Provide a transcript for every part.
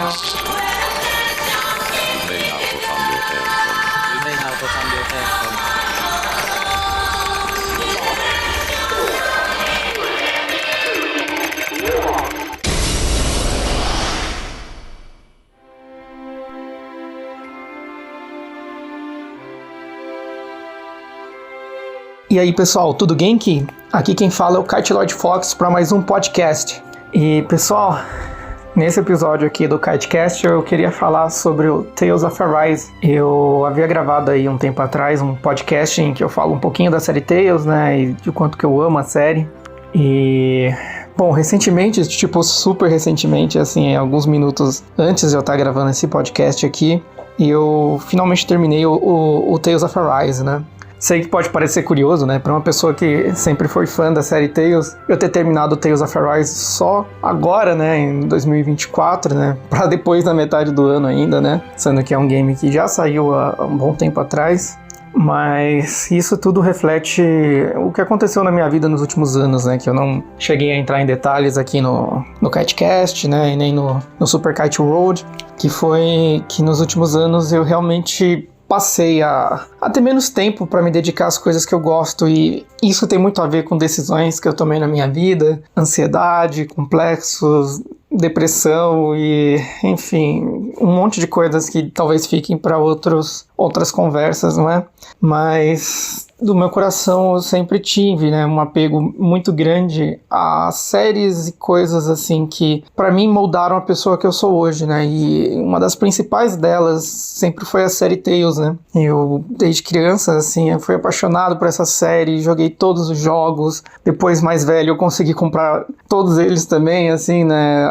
E aí pessoal, tudo Genki? Aqui quem fala é o Kite Lord Fox para mais um podcast. E pessoal, nesse episódio aqui do KiteCast eu queria falar sobre o Tales of Arise. Eu havia gravado aí um tempo atrás um podcast em que eu falo um pouquinho da série Tales, né, e de quanto que eu amo a série. E... bom, recentemente, tipo super recentemente, assim, alguns minutos antes de eu estar gravando esse podcast aqui, eu finalmente terminei o Tales of Arise, né. Sei que pode parecer curioso, né, para uma pessoa que sempre foi fã da série Tales, eu ter terminado o Tales of Arise só agora, né, em 2024, né, para depois da metade do ano ainda, né, sendo que é um game que já saiu há um bom tempo atrás, mas isso tudo reflete o que aconteceu na minha vida nos últimos anos, né, que eu não cheguei a entrar em detalhes aqui no KiteCast, né, e nem no Super Kite World, que foi que nos últimos anos eu realmente passei a ter menos tempo para me dedicar às coisas que eu gosto, e isso tem muito a ver com decisões que eu tomei na minha vida, ansiedade, complexos, depressão e, enfim, um monte de coisas que talvez fiquem para outras conversas, não é? Mas do meu coração eu sempre tive, né, um apego muito grande a séries e coisas assim que para mim moldaram a pessoa que eu sou hoje, né, e uma das principais delas sempre foi a série Tales, né. Eu desde criança assim eu fui apaixonado por essa série, joguei todos os jogos, depois mais velho eu consegui comprar todos eles também, assim, né,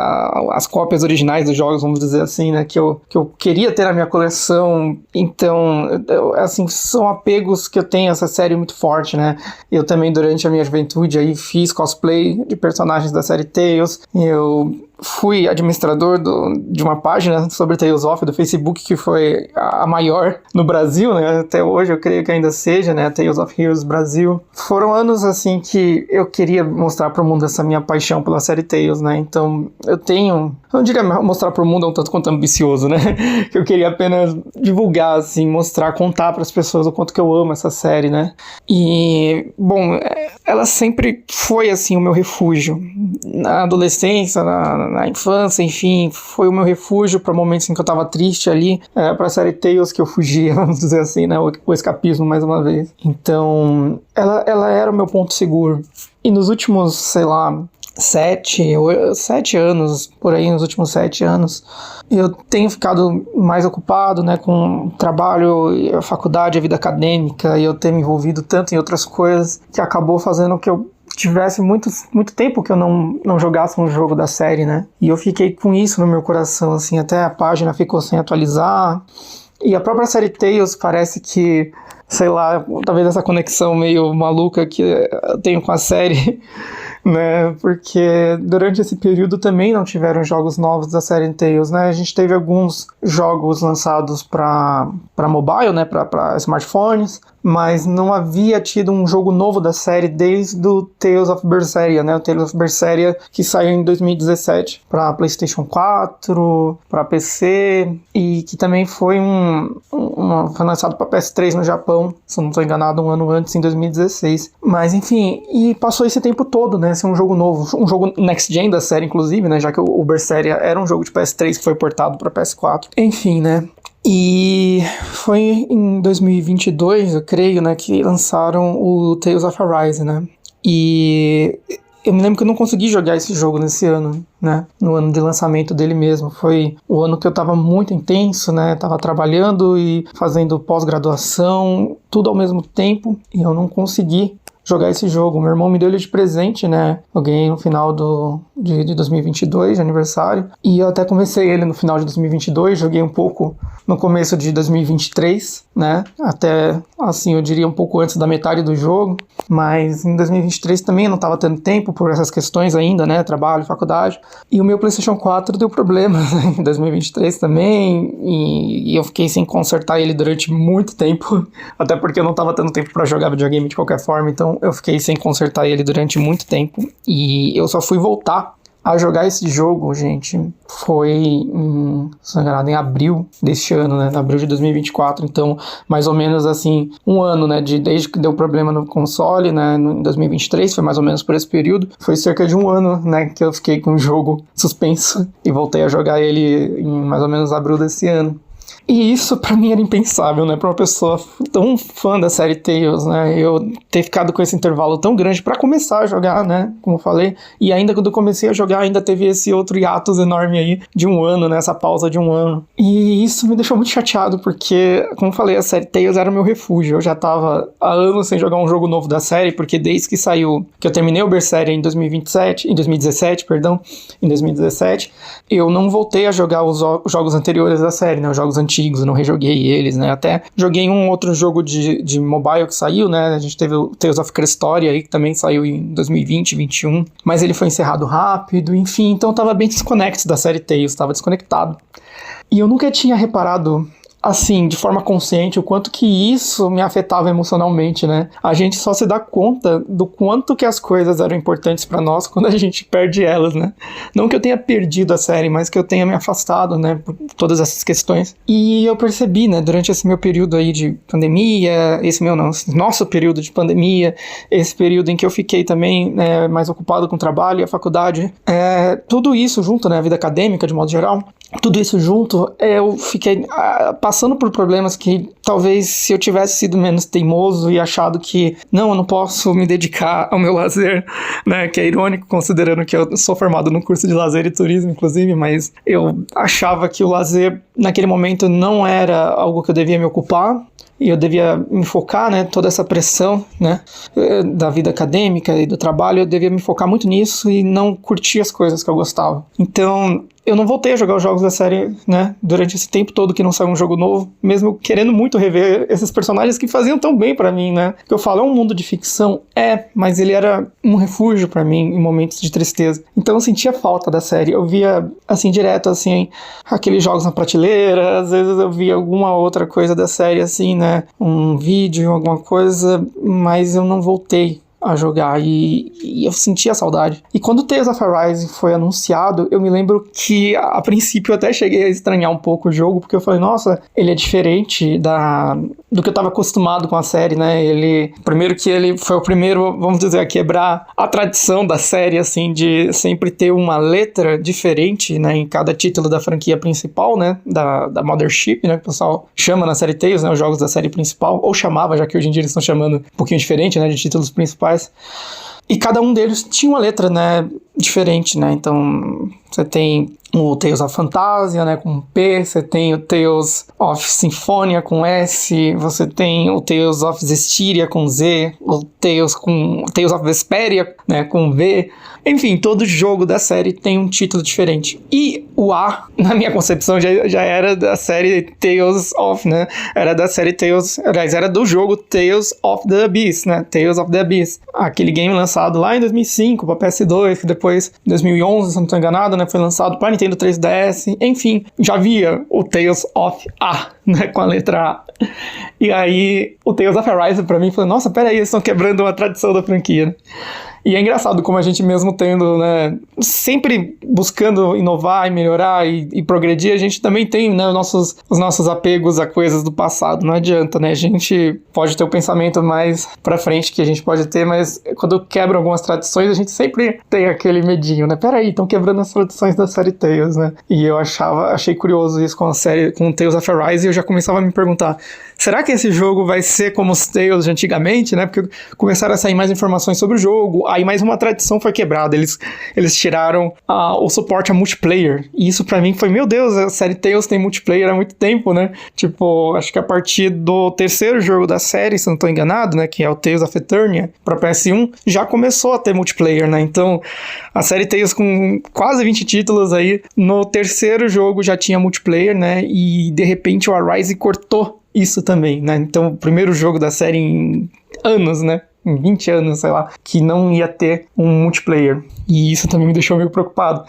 as cópias originais dos jogos, vamos dizer assim, né, que eu queria ter na minha coleção. Então, assim, são apegos que eu tenho a essa série muito forte, né? Eu também, durante a minha juventude, aí fiz cosplay de personagens da série Tales. Eu fui administrador de uma página sobre Tales of do Facebook, que foi a maior no Brasil, né? Até hoje eu creio que ainda seja, né? Tales of Heroes Brasil. Foram anos, assim, que eu queria mostrar para o mundo essa minha paixão pela série Tales, né? Então, eu não diria mostrar para o mundo um tanto quanto ambicioso, né? Que eu queria apenas divulgar, assim, mostrar, contar para as pessoas o quanto que eu amo essa série, né? E, bom, ela sempre foi, assim, o meu refúgio. Na adolescência, na infância, enfim, foi o meu refúgio para momentos em que eu tava triste ali, para a série Tales que eu fugia, vamos dizer assim, né, o escapismo mais uma vez. Então, ela era o meu ponto seguro. E nos últimos, sei lá, 7 anos, por aí, nos últimos 7 anos, eu tenho ficado mais ocupado, né, com o trabalho, a faculdade, a vida acadêmica, e eu ter me envolvido tanto em outras coisas, que acabou fazendo que eu tivesse muito tempo que eu não jogasse um jogo da série, né? E eu fiquei com isso no meu coração, assim, até a página ficou sem atualizar. E a própria série Tales parece que, sei lá, talvez essa conexão meio maluca que eu tenho com a série, né? Porque durante esse período também não tiveram jogos novos da série Tales, né? A gente teve alguns jogos lançados para mobile, né? Para smartphones, mas não havia tido um jogo novo da série desde o Tales of Berseria, né? O Tales of Berseria que saiu em 2017 para PlayStation 4, para PC, e que também foi foi lançado para PS3 no Japão, se eu não estou enganado, um ano antes, em 2016. Mas enfim, e passou esse tempo todo, né? Ser um jogo novo, um jogo next gen da série, inclusive, né? Já que o Berseria era um jogo de PS3 que foi portado para PS4. Enfim, né? E foi em 2022, eu creio, né, que lançaram o Tales of Arise, né? E eu me lembro que eu não consegui jogar esse jogo nesse ano, né? No ano de lançamento dele mesmo. Foi o ano que eu tava muito intenso, né? Tava trabalhando e fazendo pós-graduação, tudo ao mesmo tempo, e eu não consegui jogar esse jogo. Meu irmão me deu ele de presente, né? Eu ganhei no final de 2022, de aniversário. E eu até comecei ele no final de 2022, joguei um pouco no começo de 2023, né? Até, assim, eu diria um pouco antes da metade do jogo. Mas em 2023 também eu não estava tendo tempo por essas questões ainda, né? Trabalho, faculdade. E o meu PlayStation 4 deu problema, né? Em 2023 também. E eu fiquei sem consertar ele durante muito tempo. Até porque eu não estava tendo tempo para jogar videogame de qualquer forma. Então eu fiquei sem consertar ele durante muito tempo. E eu só fui voltar a jogar esse jogo, gente, foi se não me engano, em abril deste ano, né? Abril de 2024, então mais ou menos assim, um ano, né? Desde que deu problema no console, né? Em 2023, foi mais ou menos por esse período. Foi cerca de um ano, né? Que eu fiquei com o jogo suspenso e voltei a jogar ele em mais ou menos abril desse ano. E isso pra mim era impensável, né? Pra uma pessoa tão fã da série Tales, né? Eu ter ficado com esse intervalo tão grande pra começar a jogar, né? Como eu falei. E ainda quando eu comecei a jogar, ainda teve esse outro hiatus enorme aí de um ano, né? Essa pausa de um ano. E isso me deixou muito chateado, porque, como eu falei, a série Tales era o meu refúgio. Eu já tava há anos sem jogar um jogo novo da série, porque desde que saiu, que eu terminei o Berseria em 2017, eu não voltei a jogar os jogos anteriores da série, né? Os jogos antigos, eu não rejoguei eles, né? Até joguei um outro jogo de mobile que saiu, né? A gente teve o Tales of Crestoria aí, que também saiu em 2020, 2021, mas ele foi encerrado rápido, enfim, então eu tava bem desconectado da série Tales, tava desconectado. E eu nunca tinha reparado, assim, de forma consciente, o quanto que isso me afetava emocionalmente, né? A gente só se dá conta do quanto que as coisas eram importantes pra nós quando a gente perde elas, né? Não que eu tenha perdido a série, mas que eu tenha me afastado, né? Por todas essas questões. E eu percebi, né? Durante esse meu período aí de pandemia, nosso período de pandemia, esse período em que eu fiquei também, né, mais ocupado com o trabalho e a faculdade, tudo isso junto, né? A vida acadêmica, de modo geral, tudo isso junto, eu fiquei passando por problemas que talvez se eu tivesse sido menos teimoso e achado que não, eu não posso me dedicar ao meu lazer, né, que é irônico considerando que eu sou formado no curso de lazer e turismo, inclusive, mas eu achava que o lazer naquele momento não era algo que eu devia me ocupar, e eu devia me focar, né, toda essa pressão, né, da vida acadêmica e do trabalho, eu devia me focar muito nisso e não curtir as coisas que eu gostava. Então, eu não voltei a jogar os jogos da série, né, durante esse tempo todo que não saiu um jogo novo, mesmo querendo muito rever esses personagens que faziam tão bem pra mim, né, que eu falo, é um mundo de ficção, mas ele era um refúgio pra mim em momentos de tristeza. Então eu sentia falta da série, eu via, assim, direto, assim, aqueles jogos na prateleira, às vezes eu via alguma outra coisa da série, assim, né, um vídeo, alguma coisa, mas eu não voltei a jogar e eu sentia saudade. E quando o Tales of Arise foi anunciado, eu me lembro que a princípio eu até cheguei a estranhar um pouco o jogo, porque eu falei, nossa, ele é diferente do que eu tava acostumado com a série, né? Primeiro que ele foi o primeiro, vamos dizer, a quebrar a tradição da série, assim, de sempre ter uma letra diferente, né, em cada título da franquia principal, né, da Mothership, né, que o pessoal chama na série Tales, né, os jogos da série principal, ou chamava, já que hoje em dia eles estão chamando um pouquinho diferente, né, de títulos principais. E cada um deles tinha uma letra, né, diferente, né, então você tem o Tales of Phantasia, né, com P, você tem o Tales of Symphonia com S, você tem o Tales of Zestiria com Z, o Tales of Vesperia, né, com V. Enfim, todo jogo da série tem um título diferente. E o A, na minha concepção, já era da série Tales of, né? Era da série Tales... Aliás, era do jogo Tales of the Abyss, né? Tales of the Abyss. Aquele game lançado lá em 2005 para PS2, que depois, em 2011, se não estou enganado, né? Foi lançado para Nintendo 3DS. Enfim, já via o Tales of A, né? Com a letra A. E aí, o Tales of Arise, pra mim, falou, nossa, peraí, eles estão quebrando uma tradição da franquia, né? E é engraçado como a gente mesmo tendo, né, sempre buscando inovar e melhorar e progredir, a gente também tem, né, os nossos apegos a coisas do passado, não adianta, né, a gente pode ter o pensamento mais pra frente que a gente pode ter, mas quando quebram algumas tradições, a gente sempre tem aquele medinho, né, peraí, estão quebrando as tradições da série Tales, né, e eu achei curioso isso com a série, com Tales of Arise, e eu já começava a me perguntar, será que esse jogo vai ser como os Tales de antigamente, né, porque começaram a sair mais informações sobre o jogo, aí mais uma tradição foi quebrada, eles tiraram o suporte a multiplayer, e isso pra mim foi, meu Deus, a série Tales tem multiplayer há muito tempo, né, tipo, acho que a partir do terceiro jogo da série, se não tô enganado, né, que é o Tales of Eternia, pra PS1, já começou a ter multiplayer, né, então a série Tales com quase 20 títulos aí, no terceiro jogo já tinha multiplayer, né, e de repente o Arise cortou isso também, né, então o primeiro jogo da série em anos, né, em 20 anos, sei lá, que não ia ter um multiplayer. E isso também me deixou meio preocupado.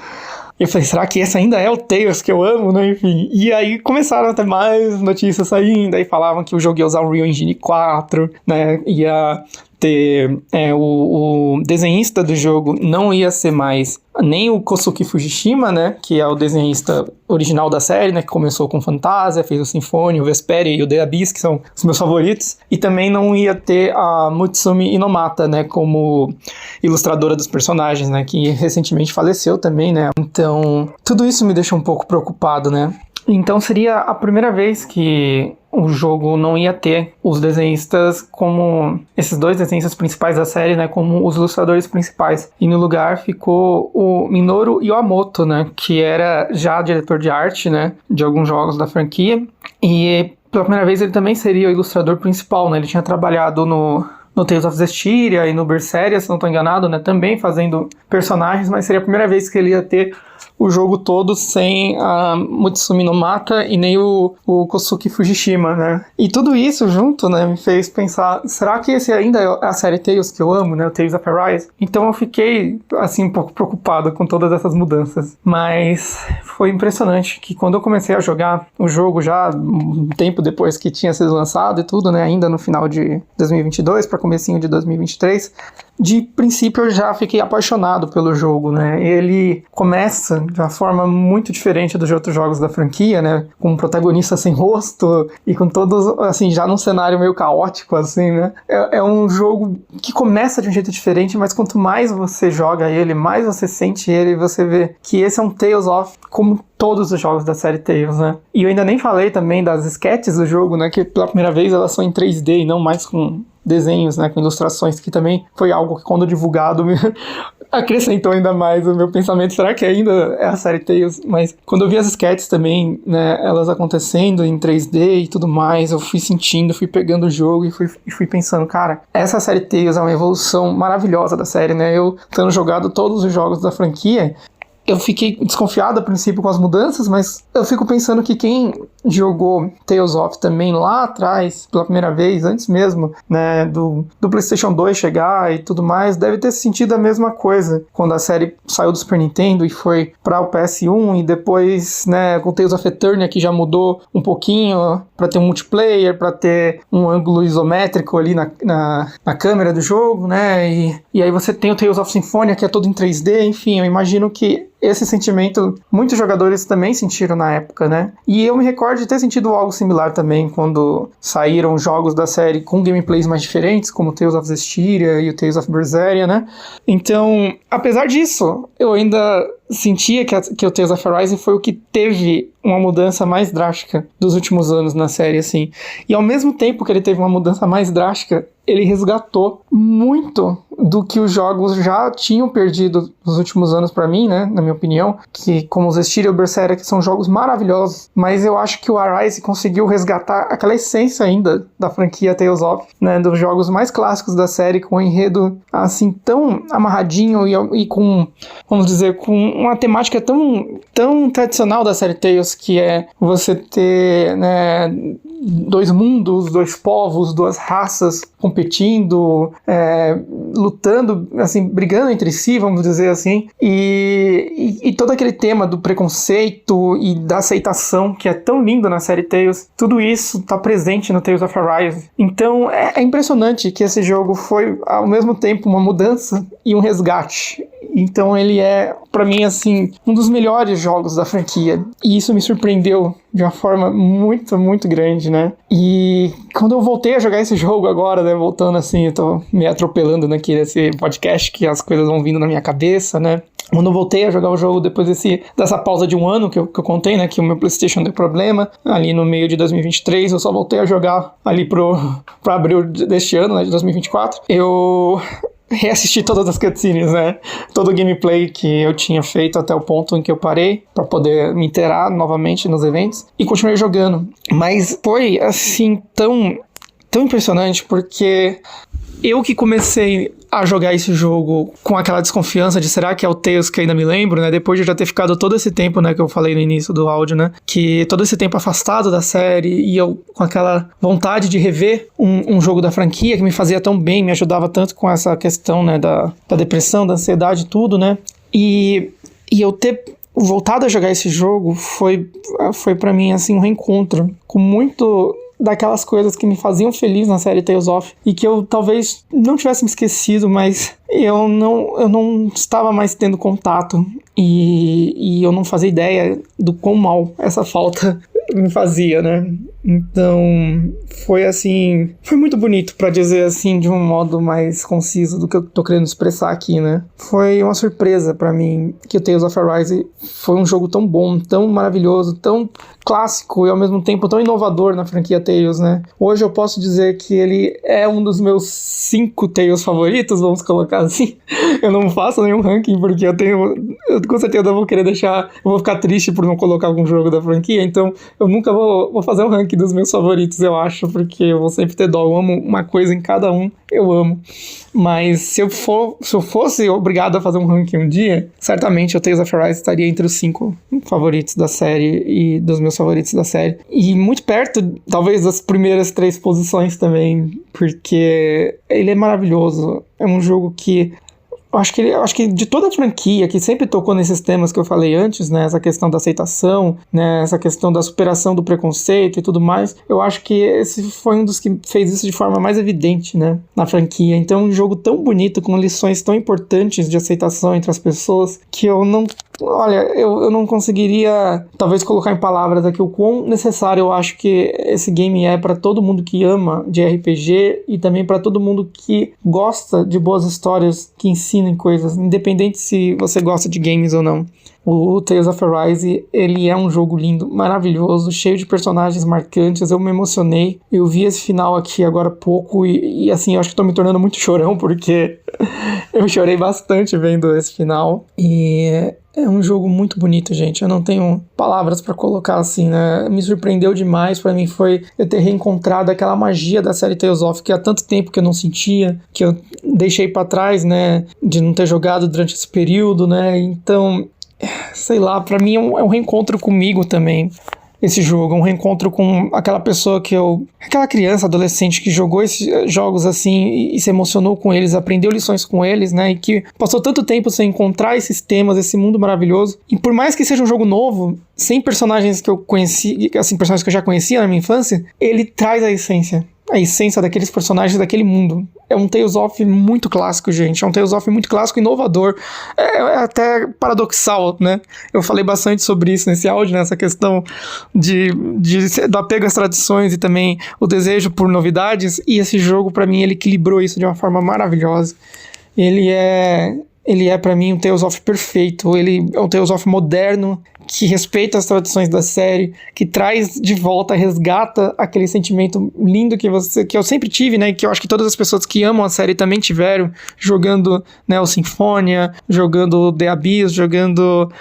Eu falei, será que esse ainda é o Tales que eu amo, né? Enfim. E aí começaram a ter mais notícias saindo, aí falavam que o jogo ia usar o Unreal Engine 4, né? Ia ter o desenhista do jogo não ia ser mais nem o Kosuke Fujishima, né, que é o desenhista original da série, né, que começou com Fantasia, fez o Symphony, o Vesperia e o The Abyss, que são os meus favoritos, e também não ia ter a Mutsumi Inomata, né, como ilustradora dos personagens, né, que recentemente faleceu também, né, então tudo isso me deixa um pouco preocupado, né. Então seria a primeira vez que o jogo não ia ter os desenhistas como esses dois desenhistas principais da série, né, como os ilustradores principais. E no lugar ficou o Minoru Iwamoto, né, que era já diretor de arte, né, de alguns jogos da franquia. E pela primeira vez ele também seria o ilustrador principal, né. Ele tinha trabalhado no Tales of Zestiria e no Berseria, se não estou enganado, né, também fazendo personagens, mas seria a primeira vez que ele ia ter o jogo todo sem a Mutsumi Inomata e nem o Kosuke Fujishima, né? E tudo isso junto, né, me fez pensar, será que esse ainda é a série Tales que eu amo, né, o Tales of Arise? Então eu fiquei, assim, um pouco preocupado com todas essas mudanças. Mas foi impressionante que quando eu comecei a jogar o jogo já um tempo depois que tinha sido lançado e tudo, né, ainda no final de 2022 para comecinho de 2023, de princípio eu já fiquei apaixonado pelo jogo, né? Ele começa de uma forma muito diferente dos outros jogos da franquia, né? Com um protagonista sem rosto e com todos, assim, já num cenário meio caótico, assim, né? É um jogo que começa de um jeito diferente, mas quanto mais você joga ele, mais você sente ele, você vê que esse é um Tales of como todos os jogos da série Tales, né? E eu ainda nem falei também das sketches do jogo, né? Que pela primeira vez elas são em 3D e não mais com desenhos, né, com ilustrações, que também foi algo que quando divulgado me acrescentou ainda mais o meu pensamento, será que ainda é a série Tales? Mas quando eu vi as sketches também, né, elas acontecendo em 3D e tudo mais, eu fui sentindo, fui pegando o jogo e fui pensando, cara, essa série Tales é uma evolução maravilhosa da série, né, eu tendo jogado todos os jogos da franquia, eu fiquei desconfiado a princípio com as mudanças, mas eu fico pensando que quem jogou Tales of também lá atrás, pela primeira vez, antes mesmo, né, do PlayStation 2 chegar e tudo mais, deve ter sentido a mesma coisa quando a série saiu do Super Nintendo e foi para o PS1 e depois, né, com Tales of Eternia que já mudou um pouquinho para ter um multiplayer, para ter um ângulo isométrico ali na câmera do jogo, né, e aí você tem o Tales of Symphonia que é todo em 3D, enfim, eu imagino que esse sentimento muitos jogadores também sentiram na época, né? E eu me recordo de ter sentido algo similar também quando saíram jogos da série com gameplays mais diferentes, como o Tales of Zestiria e o Tales of Berseria, né? Então, apesar disso, eu ainda sentia que o Tales of Arise foi o que teve uma mudança mais drástica dos últimos anos na série, assim. E ao mesmo tempo que ele teve uma mudança mais drástica, ele resgatou muito do que os jogos já tinham perdido nos últimos anos pra mim, né, na minha opinião, que como os Zestiria e o Berseria, que são jogos maravilhosos, mas eu acho que o Arise conseguiu resgatar aquela essência ainda da franquia Tales of, né, dos jogos mais clássicos da série, com um enredo, assim, tão amarradinho e com, vamos dizer, com uma temática tão tradicional da série Tales, que é você ter, né, dois mundos, dois povos, duas raças competindo, lutando, assim, brigando entre si, vamos dizer assim, e todo aquele tema do preconceito e da aceitação que é tão lindo na série Tales, tudo isso tá presente no Tales of Arise. Então é impressionante que esse jogo foi ao mesmo tempo uma mudança e um resgate. Então ele é, pra mim, assim, um dos melhores jogos da franquia. E isso me surpreendeu de uma forma muito, muito grande, né? E quando eu voltei a jogar esse jogo agora, né? Voltando assim, eu tô me atropelando aqui nesse podcast, que as coisas vão vindo na minha cabeça, né? Quando eu voltei a jogar o jogo depois dessa pausa de um ano que eu contei, né? Que o meu PlayStation deu problema, ali no meio de 2023, eu só voltei a jogar ali pra abril deste ano, né? De 2024. Eu reassisti todas as cutscenes, né? Todo o gameplay que eu tinha feito até o ponto em que eu parei pra poder me inteirar novamente nos eventos e continuei jogando. Mas foi, assim, tão impressionante porque eu que comecei a jogar esse jogo com aquela desconfiança de será que é o Tales que ainda me lembro, né? Depois de eu já ter ficado todo esse tempo, né? Que eu falei no início do áudio, né? Que todo esse tempo afastado da série e eu com aquela vontade de rever um jogo da franquia que me fazia tão bem, me ajudava tanto com essa questão, né? Da depressão, da ansiedade e tudo, né? E eu ter voltado a jogar esse jogo foi pra mim, assim, um reencontro com muito daquelas coisas que me faziam feliz na série Tales of e que eu talvez não tivesse me esquecido, mas eu não estava mais tendo contato e eu não fazia ideia do quão mal essa falta me fazia, né? Então, foi muito bonito, pra dizer assim, de um modo mais conciso do que eu tô querendo expressar aqui, né? Foi uma surpresa pra mim que o Tales of Arise foi um jogo tão bom, tão maravilhoso, tão clássico e ao mesmo tempo tão inovador na franquia Tales, né? Hoje eu posso dizer que ele é um dos meus 5 Tales favoritos, vamos colocar assim. Eu não faço nenhum ranking porque eu com certeza vou querer deixar, eu vou ficar triste por não colocar algum jogo da franquia, então eu nunca vou fazer um ranking dos meus favoritos, eu acho, porque eu vou sempre ter dó. Eu amo uma coisa em cada um, eu amo. Mas se eu fosse obrigado a fazer um ranking um dia, certamente o Tales of Arise estaria entre os 5 favoritos da série e dos meus favoritos da série. E muito perto, talvez, das primeiras 3 posições porque ele é maravilhoso. É um jogo que eu acho que de toda a franquia que sempre tocou nesses temas que eu falei antes, né, essa questão da aceitação, né, essa questão da superação do preconceito e tudo mais, eu acho que esse foi um dos que fez isso de forma mais evidente, né, na franquia. Então, um jogo tão bonito, com lições tão importantes de aceitação entre as pessoas, que eu não conseguiria talvez colocar em palavras aqui o quão necessário eu acho que esse game é para todo mundo que ama de RPG e também para todo mundo que gosta de boas histórias que ensinem coisas, independente se você gosta de games ou não. O Tales of Arise, ele é um jogo lindo, maravilhoso, cheio de personagens marcantes. Eu me emocionei, eu vi esse final aqui agora há pouco e assim, eu acho que tô me tornando muito chorão porque eu chorei bastante vendo esse final. E é um jogo muito bonito, gente. Eu não tenho palavras pra colocar assim, né? Me surpreendeu demais. Pra mim foi eu ter reencontrado aquela magia da série Tales of que há tanto tempo que eu não sentia, que eu deixei pra trás, né? De não ter jogado durante esse período, né? Então, sei lá, pra mim é um reencontro comigo também. Esse jogo, um reencontro com aquela pessoa aquela criança, adolescente que jogou esses jogos assim e se emocionou com eles, aprendeu lições com eles, né, e que passou tanto tempo sem encontrar esses temas, esse mundo maravilhoso. E por mais que seja um jogo novo, sem personagens que eu conheci, assim, personagens que eu já conhecia na minha infância, ele traz a essência daqueles personagens, daquele mundo. É um Tales of muito clássico, gente. É um Tales of muito clássico e inovador. É até paradoxal, né? Eu falei bastante sobre isso nesse áudio, nessa questão do apego às tradições e também o desejo por novidades. E esse jogo, pra mim, ele equilibrou isso de uma forma maravilhosa. Ele é pra mim um Tales of perfeito. Ele é um Tales of moderno, que respeita as tradições da série, que traz de volta, resgata aquele sentimento lindo que eu sempre tive, né, e que eu acho que todas as pessoas que amam a série também tiveram, jogando, né, o Symphonia, jogando The Abyss, jogando,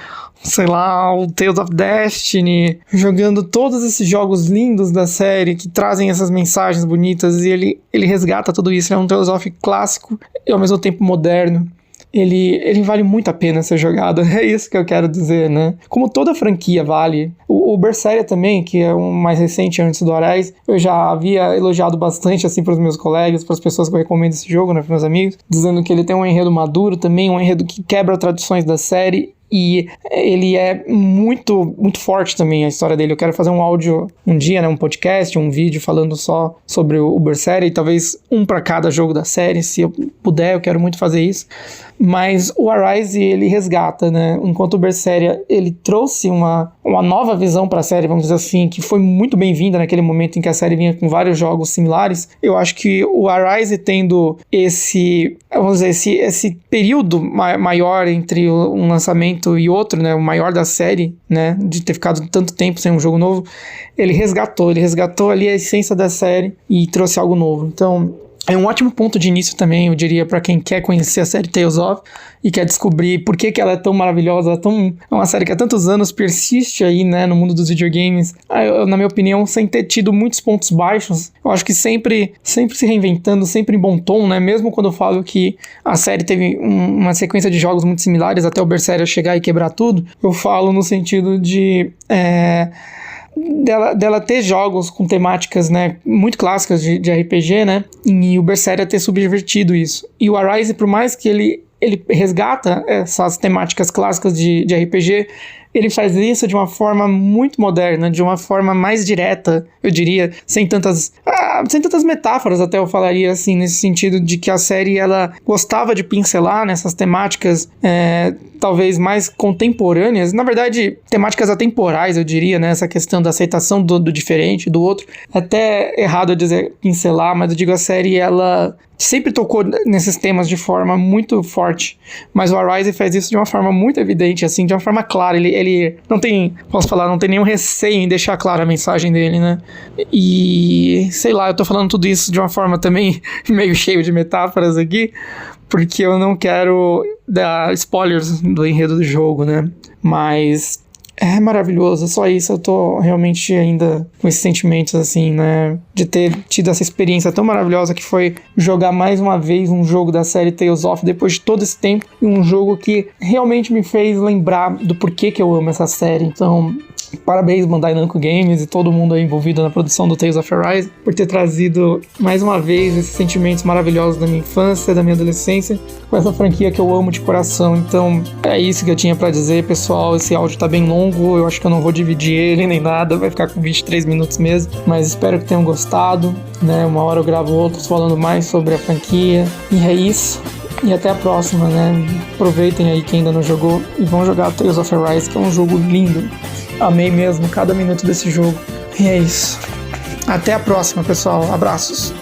sei lá, o Tales of Destiny, jogando todos esses jogos lindos da série que trazem essas mensagens bonitas, e ele resgata tudo isso. É um Tales of clássico e ao mesmo tempo moderno. Ele vale muito a pena ser jogado, é isso que eu quero dizer, né? Como toda franquia vale. O Berseria também, que é um mais recente antes do Arise, eu já havia elogiado bastante, assim, para os meus colegas, para as pessoas que eu recomendo esse jogo, né, para meus amigos, dizendo que ele tem um enredo maduro também, um enredo que quebra tradições da série. E ele é muito, muito forte também, a história dele. Eu quero fazer um áudio um dia, né, um podcast, um vídeo falando só sobre o Berseria, e talvez um para cada jogo da série, se eu puder, eu quero muito fazer isso. Mas o Arise, ele resgata, né? Enquanto o Berseria, ele trouxe uma nova visão para a série, vamos dizer assim, que foi muito bem-vinda naquele momento em que a série vinha com vários jogos similares. Eu acho que o Arise tendo esse período maior entre um lançamento e outro, né? O maior da série, né? De ter ficado tanto tempo sem um jogo novo, ele resgatou ali a essência da série e trouxe algo novo. Então, é um ótimo ponto de início também, eu diria, para quem quer conhecer a série Tales of e quer descobrir por que ela é tão maravilhosa, é uma série que há tantos anos persiste aí, né, no mundo dos videogames. Na minha opinião, sem ter tido muitos pontos baixos, eu acho que sempre se reinventando, sempre em bom tom, né, mesmo quando eu falo que a série teve uma sequência de jogos muito similares até o Berseria chegar e quebrar tudo, eu falo no sentido de dela ter jogos com temáticas, né, muito clássicas de RPG, né, e o Berseria ter subvertido isso. E o Arise, por mais que ele resgata essas temáticas clássicas de RPG, ele faz isso de uma forma muito moderna, de uma forma mais direta, eu diria, sem tantas metáforas, até eu falaria assim, nesse sentido de que a série, ela gostava de pincelar nessas temáticas, talvez mais contemporâneas, na verdade, temáticas atemporais, eu diria, né, essa questão da aceitação do diferente, do outro, até errado eu dizer pincelar, mas eu digo, a série, ela sempre tocou nesses temas de forma muito forte, mas o Arise faz isso de uma forma muito evidente, assim, de uma forma clara, ele não tem, posso falar, não tem nenhum receio em deixar clara a mensagem dele, né, e sei lá, eu tô falando tudo isso de uma forma também meio cheio de metáforas aqui, porque eu não quero dar spoilers do enredo do jogo, né, mas é maravilhoso, só isso eu tô realmente ainda com esses sentimentos, assim, né, de ter tido essa experiência tão maravilhosa que foi jogar mais uma vez um jogo da série Tales of depois de todo esse tempo, e um jogo que realmente me fez lembrar do porquê que eu amo essa série. Então, parabéns Bandai Namco Games e todo mundo aí envolvido na produção do Tales of Arise por ter trazido mais uma vez esses sentimentos maravilhosos da minha infância, da minha adolescência, com essa franquia que eu amo de coração. Então é isso que eu tinha pra dizer, pessoal. Esse áudio tá bem longo, eu acho que eu não vou dividir ele nem nada, vai ficar com 23 minutos mesmo, mas espero que tenham gostado, né? Uma hora eu gravo outros falando mais sobre a franquia, e é isso. E até a próxima, né? Aproveitem aí quem ainda não jogou e vão jogar Tales of Arise, que é um jogo lindo. Amei mesmo cada minuto desse jogo. E é isso. Até a próxima, pessoal. Abraços.